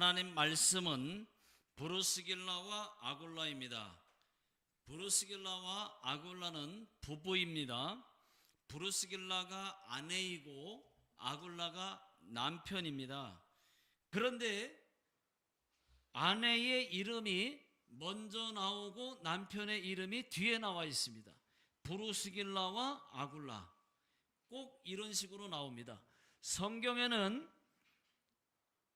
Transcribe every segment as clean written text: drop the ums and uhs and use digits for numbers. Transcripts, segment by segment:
하나님 말씀은 브루스길라와 아굴라입니다. 브루스길라와 아굴라는 부부입니다. 브루스길라가 아내이고 아굴라가 남편입니다. 그런데 아내의 이름이 먼저 나오고 남편의 이름이 뒤에 나와 있습니다. 브루스길라와 아굴라, 꼭 이런 식으로 나옵니다. 성경에는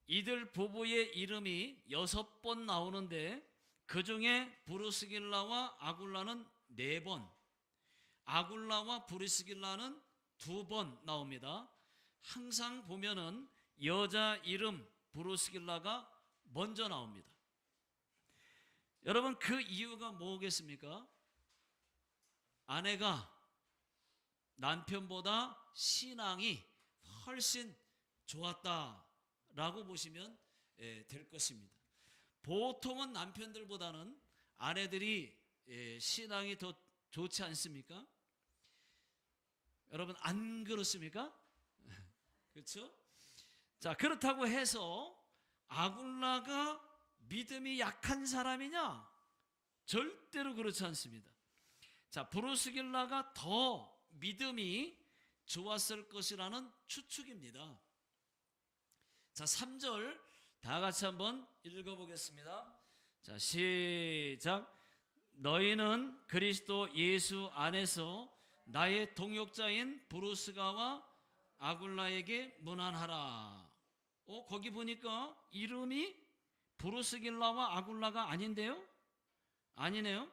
이들 부부의 이름이 6번 나오는데 그 중에 브루스길라와 아굴라는 4번, 아굴라와 브루스길라는 2번 나옵니다. 항상 보면은 여자 이름 브루스길라가 먼저 나옵니다. 여러분, 그 이유가 뭐겠습니까? 아내가 남편보다 신앙이 훨씬 좋았다라고 보시면 될 것입니다. 보통은 남편들보다는 아내들이 신앙이 더 좋지 않습니까? 여러분, 안 그렇습니까? 그렇죠? 자, 그렇다고 해서 아굴라가 믿음이 약한 사람이냐? 절대로 그렇지 않습니다. 자, 브루스길라가 더 믿음이 좋았을 것이라는 추측입니다. 자, 3절 다 같이 한번 읽어보겠습니다. 자, 시작. 너희는 그리스도 예수 안에서 나의 동역자인 브루스가와 아굴라에게 문안하라. 거기 보니까 이름이 브루스길라와 아굴라가 아닌데요? 아니네요.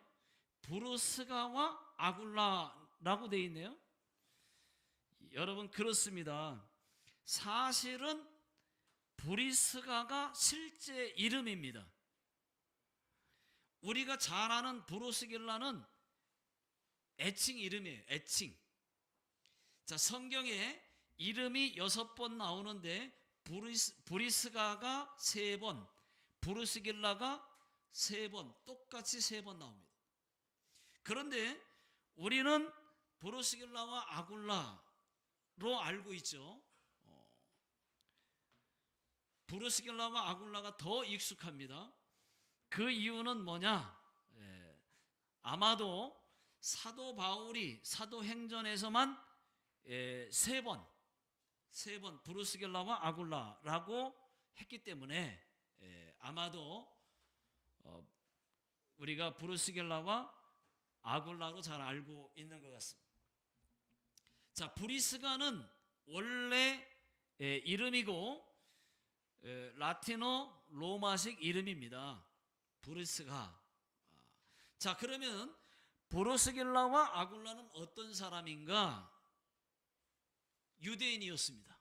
브루스가와 아굴라라고 되어 있네요. 여러분, 그렇습니다. 사실은 브리스가가 실제 이름입니다. 우리가 잘 아는 브루스길라는 애칭 이름이에요. 애칭. 자, 성경에 이름이 6번 나오는데 브리스가가 3번, 브루스길라가 3번, 똑같이 3번 나옵니다. 그런데 우리는 브루스길라와 아굴라로 알고 있죠. 브루스길라와 아굴라가 더 익숙합니다. 그 이유는 뭐냐? 아마도 사도 바울이 사도행전에서만 3번 브루스길라와 아굴라라고 했기 때문에 아마도 우리가 브루스길라와 아굴라로 잘 알고 있는 것 같습니다. 자, 브리스가는 원래 이름이고 라틴어 로마식 이름입니다. 브리스가. 자, 그러면 브루스길라와 아굴라는 어떤 사람인가? 유대인이었습니다.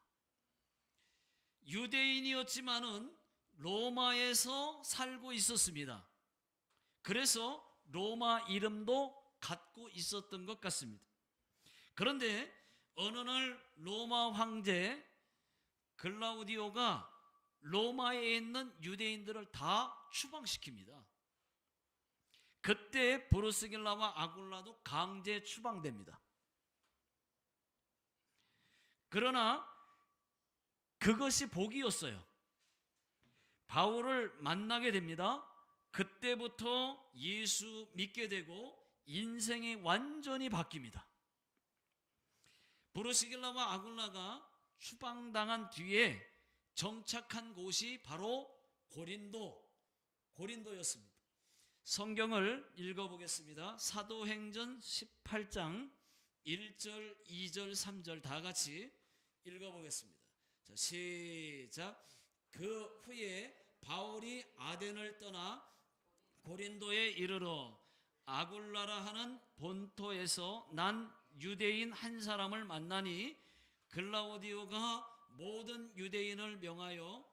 유대인이었지만은 로마에서 살고 있었습니다. 그래서 로마 이름도 갖고 있었던 것 같습니다. 그런데 어느 날 로마 황제 글라우디오가 로마에 있는 유대인들을 다 추방시킵니다. 그때 브루스길라와 아굴라도 강제 추방됩니다. 그러나 그것이 복이었어요. 바울을 만나게 됩니다. 그때부터 예수 믿게 되고 인생이 완전히 바뀝니다. 브루스길라와 아굴라가 추방당한 뒤에 정착한 곳이 바로 고린도였습니다. 성경을 읽어보겠습니다. 사도행전 18장 1절, 2절, 3절 다 같이 읽어보겠습니다. 자, 시작. 그 후에 바울이 아덴을 떠나 고린도에 이르러 아굴라라 하는 본토에서 난 유대인 한 사람을 만나니 글라우디오가 모든 유대인을 명하여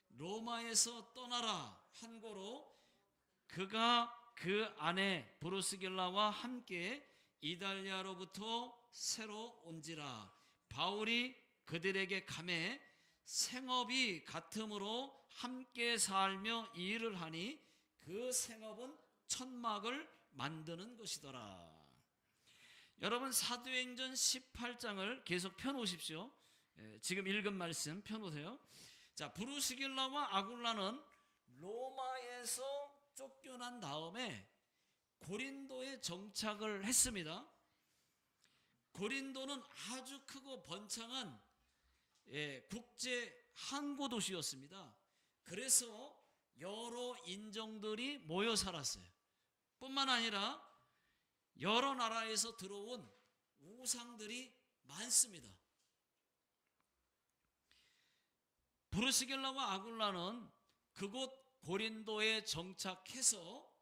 로마에서 떠나라 한 고로 그가 그 아내 브루스길라와 함께 이달리아로부터 새로 온지라. 바울이 그들에게 가매 생업이 같으므로 함께 살며 이 일을 하니 그 생업은 천막을 만드는 것이더라. 여러분, 사도행전 18장을 계속 펴놓으십시오. 지금 읽은 말씀 펴놓으세요. 자, 브루스길라와 아굴라는 로마에서 쫓겨난 다음에 고린도에 정착을 했습니다. 고린도는 아주 크고 번창한 국제 항구 도시였습니다. 그래서 여러 인종들이 모여 살았어요. 뿐만 아니라 여러 나라에서 들어온 우상들이 많습니다. 브루스길라와 아굴라는 그곳 고린도에 정착해서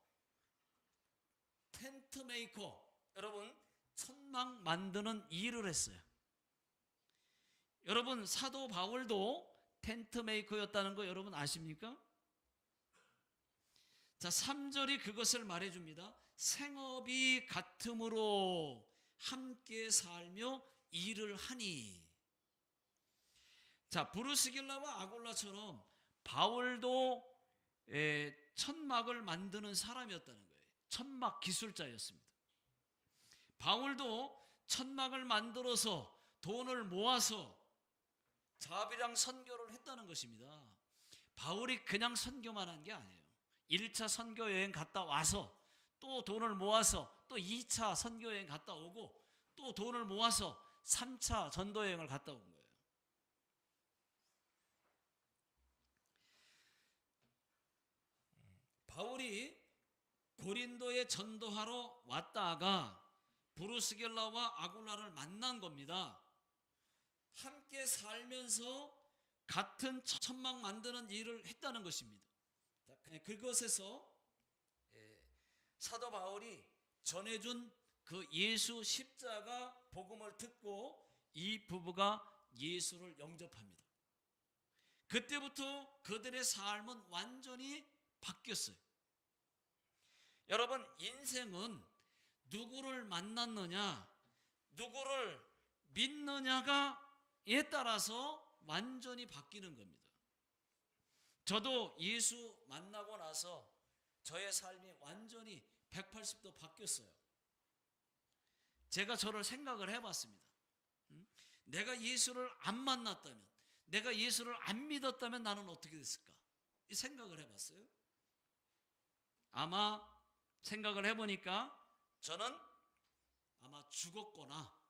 텐트 메이커, 여러분 천막 만드는 일을 했어요. 여러분 사도 바울도 텐트 메이커였다는 거 여러분 아십니까? 자, 3절이 그것을 말해줍니다. 생업이 같음으로 함께 살며 일을 하니. 자, 브루스길라와 아굴라처럼 바울도 천막을 만드는 사람이었다는 거예요. 천막 기술자였습니다. 바울도 천막을 만들어서 돈을 모아서 자비랑 선교를 했다는 것입니다. 바울이 그냥 선교만 한 게 아니에요. 1차 선교 여행 갔다 와서 또 돈을 모아서 또 2차 선교 여행 갔다 오고 또 돈을 모아서 3차 전도 여행을 갔다 온 거예요. 바울이 고린도에 전도하러 왔다가 브루스길라와 아굴라를 만난 겁니다. 함께 살면서 같은 천막 만드는 일을 했다는 것입니다. 그것에서 사도 바울이 전해준 그 예수 십자가 복음을 듣고 이 부부가 예수를 영접합니다. 그때부터 그들의 삶은 완전히 바뀌었어요. 여러분, 인생은 누구를 만났느냐, 누구를 믿느냐가에 따라서 완전히 바뀌는 겁니다. 저도 예수 만나고 나서 저의 삶이 완전히 180도 바뀌었어요. 제가 저를 생각을 해봤습니다. 내가 예수를 안 만났다면, 내가 예수를 안 믿었다면 나는 어떻게 됐을까? 이 생각을 해봤어요. 아마 생각을 해보니까 저는 아마 죽었거나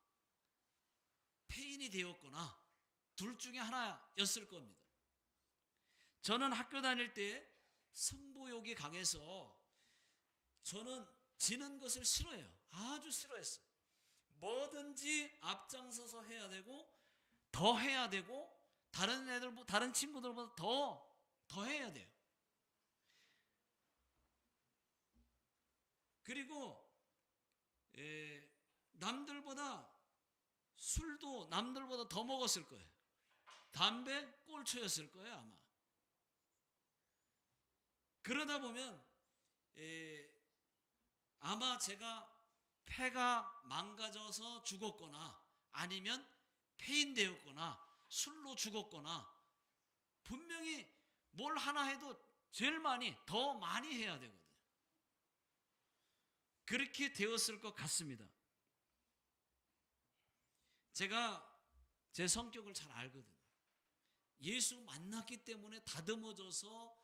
폐인이 되었거나 둘 중에 하나였을 겁니다. 저는 학교 다닐 때 승부욕이 강해서 저는 지는 것을 싫어해요. 아주 싫어했어요. 뭐든지 앞장서서 해야 되고 더 해야 되고 다른 친구들보다 더 해야 돼요. 그리고 남들보다 술도 남들보다 더 먹었을 거예요. 담배 꼴초였을 거예요 아마. 그러다 보면 아마 제가 폐가 망가져서 죽었거나 아니면 폐인되었거나 술로 죽었거나 분명히 뭘 하나 해도 제일 더 많이 해야 되거든요. 그렇게 되었을 것 같습니다. 제가 제 성격을 잘 알거든요. 예수 만났기 때문에 다듬어져서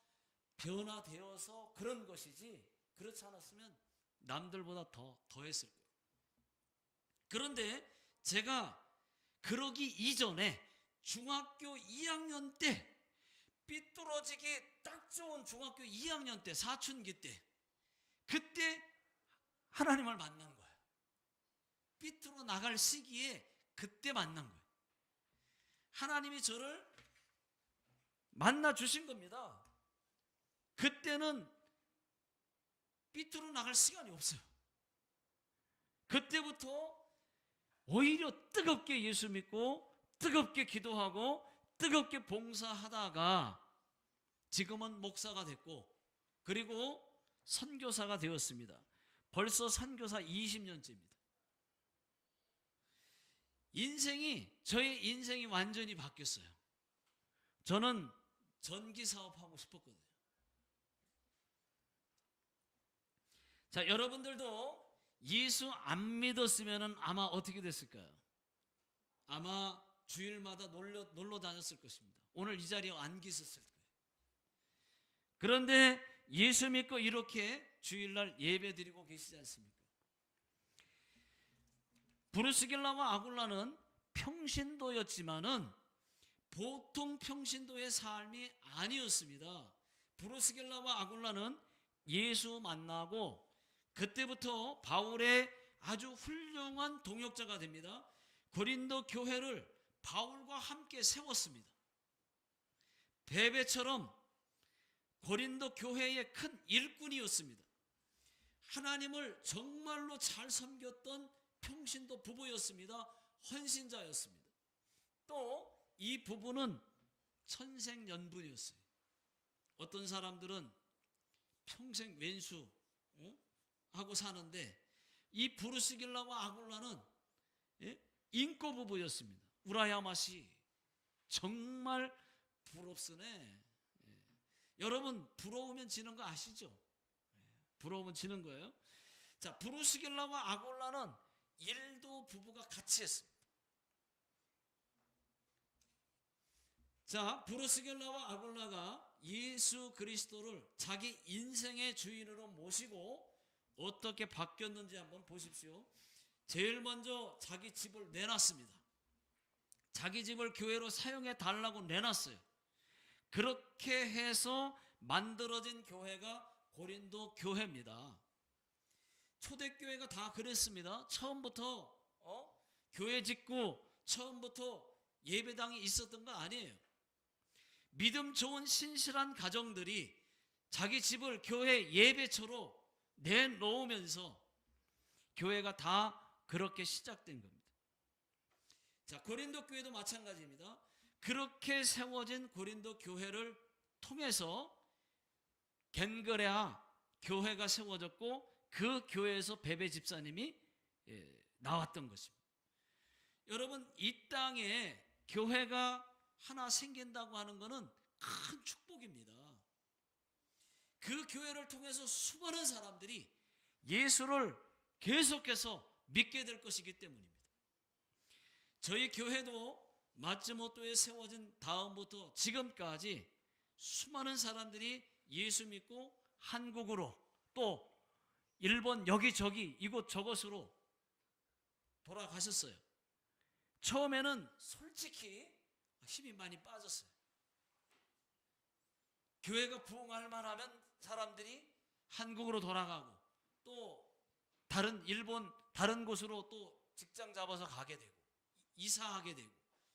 변화되어서 그런 것이지, 그렇지 않았으면 남들보다 더 했을 거예요. 그런데 제가 그러기 이전에 중학교 2학년 때, 삐뚤어지기 딱 좋은 중학교 2학년 때, 사춘기 때, 그때 하나님을 만난 거예요. 삐뚤어 나갈 시기에 그때 만난 거예요. 하나님이 저를 만나 주신 겁니다. 그때는 삐뚤어 나갈 시간이 없어요. 그때부터 오히려 뜨겁게 예수 믿고 뜨겁게 기도하고 뜨겁게 봉사하다가 지금은 목사가 됐고 그리고 선교사가 되었습니다. 벌써 선교사 20년째입니다. 저의 인생이 완전히 바뀌었어요. 저는 전기 사업하고 싶었거든요. 자, 여러분들도 예수 안 믿었으면 아마 어떻게 됐을까요? 아마 주일마다 놀러 다녔을 것입니다. 오늘 이 자리에 안 계셨을 거예요. 그런데 예수 믿고 이렇게 주일날 예배 드리고 계시지 않습니까? 브루스길라와 아굴라는 평신도였지만은 보통 평신도의 삶이 아니었습니다. 브루스길라와 아굴라는 예수 만나고 그때부터 바울의 아주 훌륭한 동역자가 됩니다. 고린도 교회를 바울과 함께 세웠습니다. 베베처럼 고린도 교회의 큰 일꾼이었습니다. 하나님을 정말로 잘 섬겼던 평신도 부부였습니다. 헌신자였습니다. 또 이 부부는 천생연분이었어요. 어떤 사람들은 평생 왼수 하고 사는데 이 브루스길라와 아굴라는 인꼬 부부였습니다. 우라야마시 정말 부럽으네. 여러분 부러우면 지는 거 아시죠? 부러우면 지는 거예요. 자, 브루스길라와 아굴라는 일도 부부가 같이 했습니다. 자, 브루스길라와 아굴라가 예수 그리스도를 자기 인생의 주인으로 모시고 어떻게 바뀌었는지 한번 보십시오. 제일 먼저 자기 집을 내놨습니다. 자기 집을 교회로 사용해 달라고 내놨어요. 그렇게 해서 만들어진 교회가 고린도 교회입니다. 초대교회가 다 그랬습니다. 처음부터 교회 짓고 처음부터 예배당이 있었던 거 아니에요. 믿음 좋은 신실한 가정들이 자기 집을 교회 예배처로 내놓으면서 교회가 다 그렇게 시작된 겁니다. 자, 고린도 교회도 마찬가지입니다. 그렇게 세워진 고린도 교회를 통해서 겐그레아 교회가 세워졌고 그 교회에서 베베 집사님이 나왔던 것입니다. 여러분, 이 땅에 교회가 하나 생긴다고 하는 것은 큰 축복입니다. 그 교회를 통해서 수많은 사람들이 예수를 계속해서 믿게 될 것이기 때문입니다. 저희 교회도 마츠모토에 세워진 다음부터 지금까지 수많은 사람들이 예수 믿고 한국으로 또 일본 여기저기 이곳 저곳으로 돌아가셨어요. 처음에는 솔직히 힘이 많이 빠졌어요. 교회가 부흥할 만하면 사람들이 한국으로 돌아가고 또 다른 일본 다른 곳으로 또 직장 잡아서 가게 되고 이사하게 되고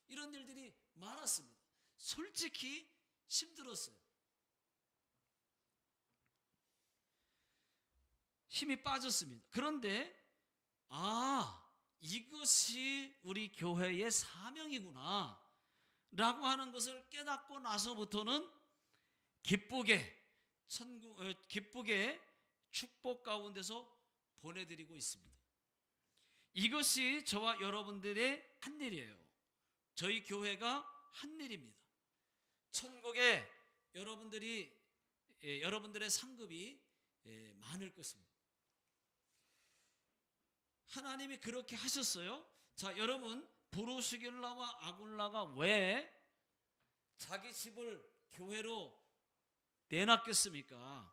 이런 일들이 많았습니다. 솔직히 힘들었어요. 힘이 빠졌습니다. 그런데 이것이 우리 교회의 사명이구나 라고 하는 것을 깨닫고 나서부터는 기쁘게 축복 가운데서 보내드리고 있습니다. 이것이 저와 여러분들의 한 일이에요. 저희 교회가 한 일입니다. 천국에 여러분들의 상급이 많을 것입니다. 하나님이 그렇게 하셨어요. 자, 여러분, 브루스길라와 아굴라가 왜 자기 집을 교회로 내놨겠습니까?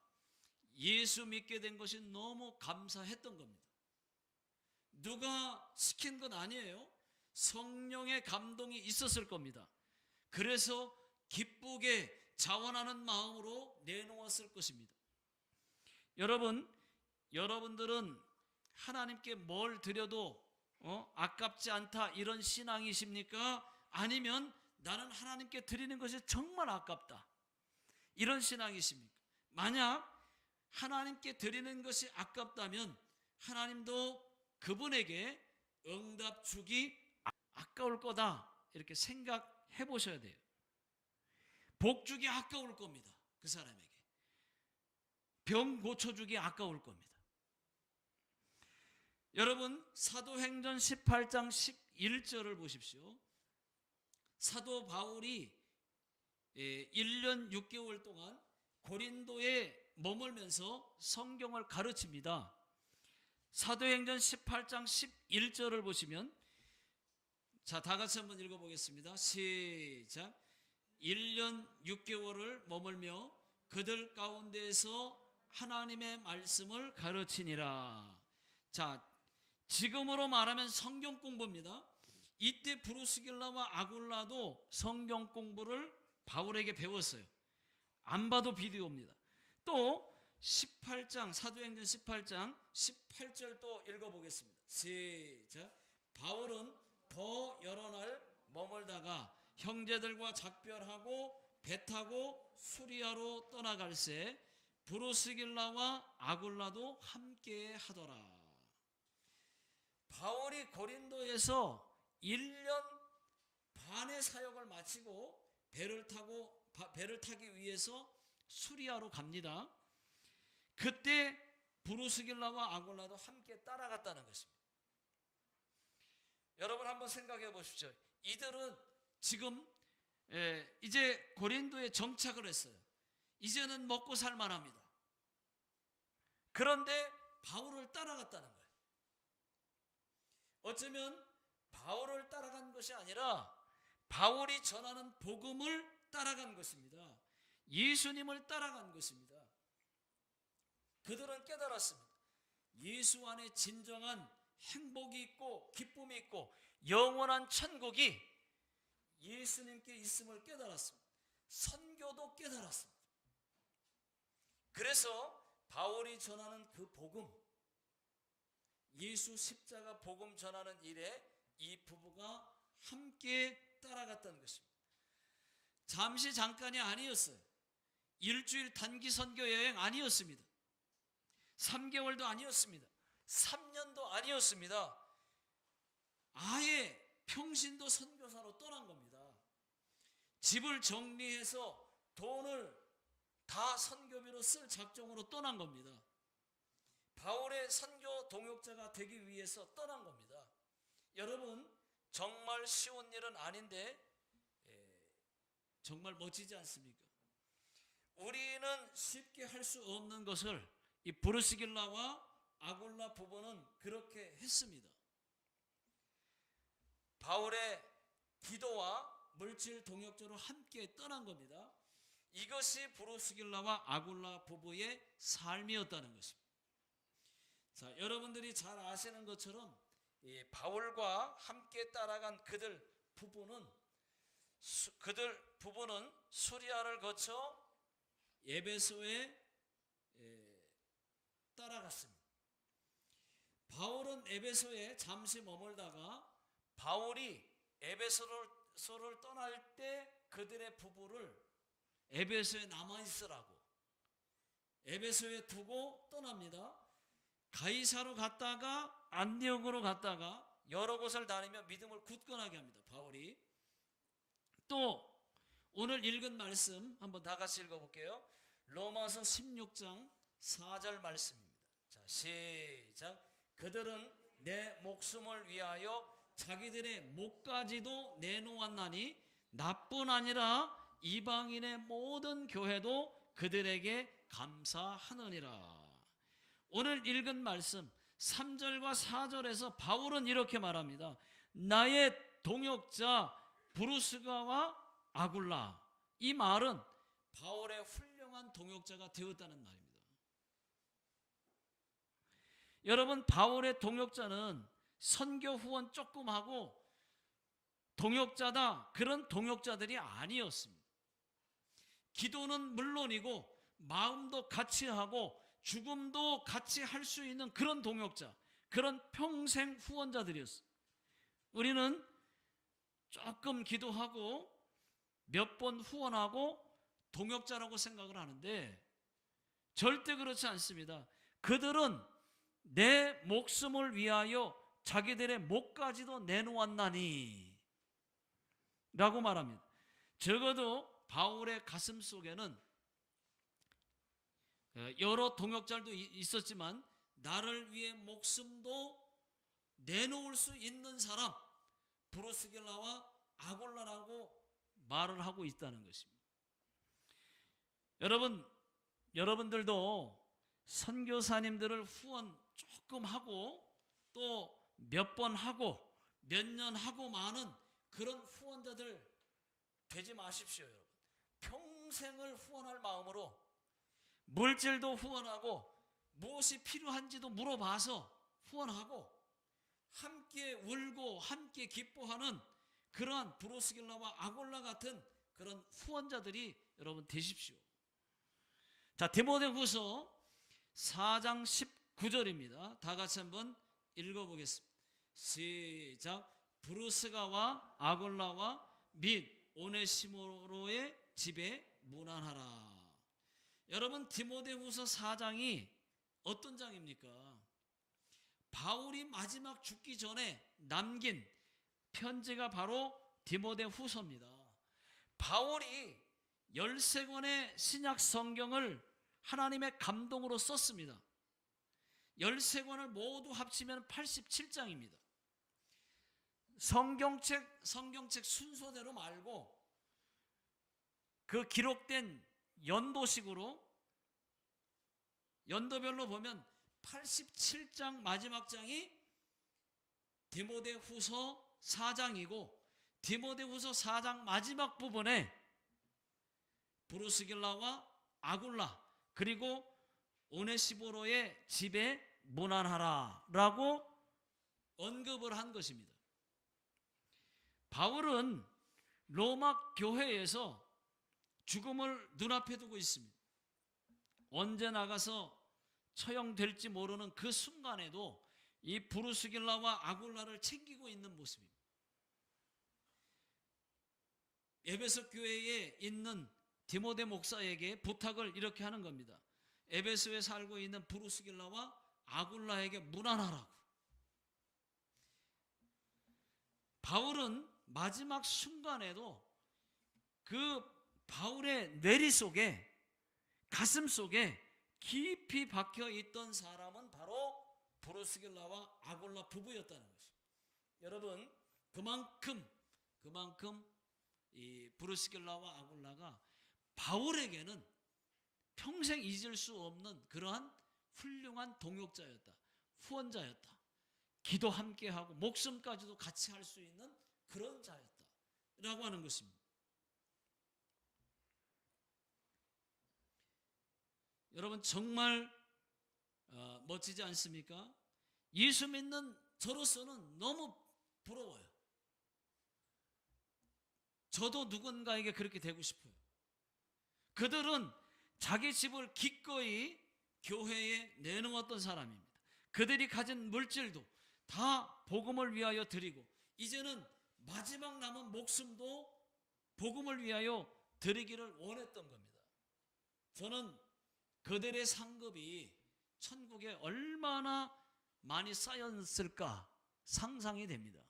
예수 믿게 된 것이 너무 감사했던 겁니다. 누가 시킨 건 아니에요. 성령의 감동이 있었을 겁니다. 그래서 기쁘게 자원하는 마음으로 내놓았을 것입니다. 여러분들은 하나님께 뭘 드려도 아깝지 않다 이런 신앙이십니까? 아니면 나는 하나님께 드리는 것이 정말 아깝다 이런 신앙이십니까? 만약 하나님께 드리는 것이 아깝다면 하나님도 그분에게 응답 주기 아까울 거다 이렇게 생각해 보셔야 돼요. 복 주기 아까울 겁니다. 그 사람에게 병 고쳐주기 아까울 겁니다. 여러분, 사도행전 18장 11절을 보십시오. 사도 바울이 1년 6개월 동안 고린도에 머물면서 성경을 가르칩니다. 사도행전 18장 11절을 보시면, 자, 다 같이 한번 읽어보겠습니다. 시작. 1년 6개월을 머물며 그들 가운데에서 하나님의 말씀을 가르치니라. 자, 지금으로 말하면 성경 공부입니다. 이때 브루스길라와 아굴라도 성경 공부를 바울에게 배웠어요. 안 봐도 비디오입니다. 또 18장, 사도행전 18장 18절 또 읽어보겠습니다. 시작. 바울은 더 여러 날 머물다가 형제들과 작별하고 배 타고 수리아로 떠나갈새 브루스길라와 아굴라도 함께 하더라. 바울이 고린도에서 1년 반의 사역을 마치고 배를 타기 위해서 수리아로 갑니다. 그때 브루스길라와 아굴라도 함께 따라갔다는 것입니다. 여러분 한번 생각해 보십시오. 이들은 지금 이제 고린도에 정착을 했어요. 이제는 먹고 살 만합니다. 그런데 바울을 따라갔다는 거예요. 어쩌면 바울을 따라간 것이 아니라 바울이 전하는 복음을 따라간 것입니다. 예수님을 따라간 것입니다. 그들은 깨달았습니다. 예수 안에 진정한 행복이 있고 기쁨이 있고 영원한 천국이 예수님께 있음을 깨달았습니다. 선교도 깨달았습니다. 그래서 바울이 전하는 그 복음, 예수 십자가 복음 전하는 일에 이 부부가 함께 따라갔다는 것입니다. 잠깐이 아니었어요. 일주일 단기 선교 여행 아니었습니다. 3개월도 아니었습니다. 3년도 아니었습니다. 아예 평신도 선교사로 떠난 겁니다. 집을 정리해서 돈을 다 선교비로 쓸 작정으로 떠난 겁니다. 바울의 선교 동역자가 되기 위해서 떠난 겁니다. 여러분, 정말 쉬운 일은 아닌데 정말 멋지지 않습니까? 우리는 쉽게 할 수 없는 것을 이 브루스길라와 아굴라 부부는 그렇게 했습니다. 바울의 기도와 물질 동역자로 함께 떠난 겁니다. 이것이 브루스길라와 아굴라 부부의 삶이었다는 것입니다. 자, 여러분들이 잘 아시는 것처럼 이 바울과 함께 따라간 그들 부부는 수리아를 거쳐 에베소에 따라갔습니다. 바울은 에베소에 잠시 머물다가 바울이 에베소를 떠날 때 그들의 부부를 에베소에 남아있으라고 에베소에 두고 떠납니다. 가이사로 갔다가 안디옥으로 갔다가 여러 곳을 다니며 믿음을 굳건하게 합니다. 바울이. 또 오늘 읽은 말씀 한번 다 같이 읽어볼게요. 로마서 16장 4절 말씀입니다. 자, 시작. 그들은 내 목숨을 위하여 자기들의 목까지도 내놓았나니 나뿐 아니라 이방인의 모든 교회도 그들에게 감사하느니라. 오늘 읽은 말씀 3절과 4절에서 바울은 이렇게 말합니다. 나의 동역자 브루스가와 아굴라. 이 말은 바울의 훌륭한 동역자가 되었다는 말입니다. 여러분, 바울의 동역자는 선교 후원 조금 하고 동역자다, 그런 동역자들이 아니었습니다. 기도는 물론이고 마음도 같이 하고 죽음도 같이 할 수 있는 그런 동역자, 그런 평생 후원자들이었어요. 우리는 조금 기도하고 몇 번 후원하고 동역자라고 생각을 하는데 절대 그렇지 않습니다. 그들은 내 목숨을 위하여 자기들의 목까지도 내놓았나니 라고 말합니다. 적어도 바울의 가슴 속에는 여러 동역자들도 있었지만 나를 위해 목숨도 내놓을 수 있는 사람, 브루스길라와 아굴라라고 말을 하고 있다는 것입니다. 여러분들도 선교사님들을 후원 조금 하고 또 몇 번 하고 몇 년 하고 많은 그런 후원자들 되지 마십시오. 여러분. 평생을 후원할 마음으로 물질도 후원하고 무엇이 필요한지도 물어봐서 후원하고 함께 울고 함께 기뻐하는 그러한 브루스길라와 아굴라 같은 그런 후원자들이 여러분 되십시오. 자, 디모데후서 4장 19절입니다. 다 같이 한번 읽어보겠습니다. 시작. 브루스가와 아굴라와 및 오네시모로의 집에 문안하라. 여러분, 디모데후서 4장이 어떤 장입니까? 바울이 마지막 죽기 전에 남긴 편지가 바로 디모데후서입니다. 바울이 13권의 신약 성경을 하나님의 감동으로 썼습니다. 13권을 모두 합치면 87장입니다. 성경책 순서대로 말고 그 기록된 연도식으로 연도별로 보면 87장 마지막 장이 디모데후서 4장이고 디모데후서 4장 마지막 부분에 브루스길라와 아굴라 그리고 오네시보로의 집에 문안하라 라고 언급을 한 것입니다. 바울은 로마 교회에서 죽음을 눈앞에 두고 있습니다. 언제 나가서 처형될지 모르는 그 순간에도 이 브루스길라와 아굴라를 챙기고 있는 모습입니다. 에베소 교회에 있는 디모데 목사에게 부탁을 이렇게 하는 겁니다. 에베소에 살고 있는 브루스길라와 아굴라에게 문안하라고. 바울은 마지막 순간에도 그 바울의 뇌리 속에 가슴 속에 깊이 박혀 있던 사람은 바로 브루스길라와 아굴라 부부였다는 것입니다. 여러분, 그만큼 이 브루스길라와 아굴라가 바울에게는 평생 잊을 수 없는 그러한 훌륭한 동역자였다. 후원자였다. 기도 함께하고 목숨까지도 같이 할 수 있는 그런 자였다 라고 하는 것입니다. 여러분, 정말 멋지지 않습니까? 예수 믿는 저로서는 너무 부러워요. 저도 누군가에게 그렇게 되고 싶어요. 그들은 자기 집을 기꺼이 교회에 내놓았던 사람입니다. 그들이 가진 물질도 다 복음을 위하여 드리고 이제는 마지막 남은 목숨도 복음을 위하여 드리기를 원했던 겁니다. 저는 그들의 상급이 천국에 얼마나 많이 쌓였을까 상상이 됩니다.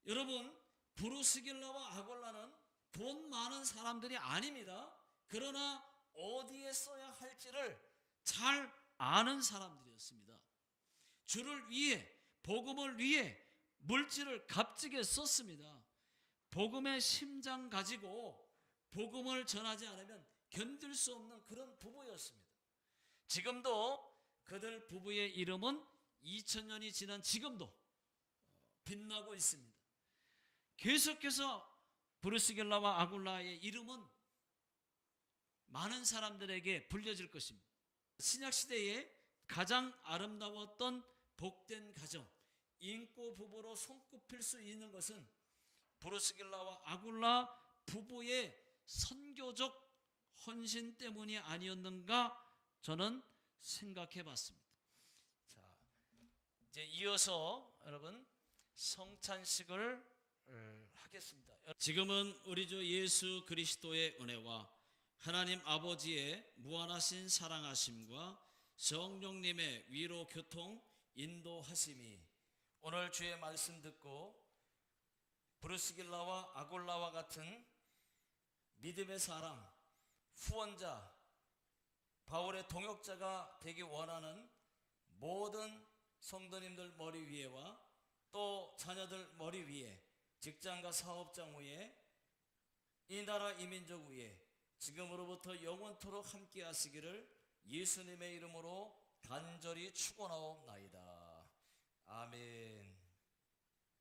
여러분, 브루스길라와 아굴라는 돈 많은 사람들이 아닙니다. 그러나 어디에 써야 할지를 잘 아는 사람들이었습니다. 주를 위해, 복음을 위해 물질을 값지게 썼습니다. 복음의 심장 가지고 복음을 전하지 않으면 견딜 수 없는 그런 부부였습니다. 지금도 그들 부부의 이름은 2000년이 지난 지금도 빛나고 있습니다. 계속해서 브루스길라와 아굴라의 이름은 많은 사람들에게 불려질 것입니다. 신약시대에 가장 아름다웠던 복된 가정, 인고 부부로 손꼽힐 수 있는 것은 브루스길라와 아굴라 부부의 선교적 헌신 때문이 아니었는가 저는 생각해 봤습니다. 자, 이제 이어서 여러분 성찬식을 하겠습니다. 지금은 우리 주 예수 그리스도의 은혜와 하나님 아버지의 무한하신 사랑하심과 성령님의 위로 교통 인도하심이 오늘 주의 말씀 듣고 브루스길라와 아굴라와 같은 믿음의 사람, 후원자, 바울의 동역자가 되기 원하는 모든 성도님들 머리 위에와 또 자녀들 머리 위에, 직장과 사업장 위에, 이 나라 이 민족 위에 지금으로부터 영원토록 함께 하시기를 예수님의 이름으로 간절히 축원하옵나이다. 아멘.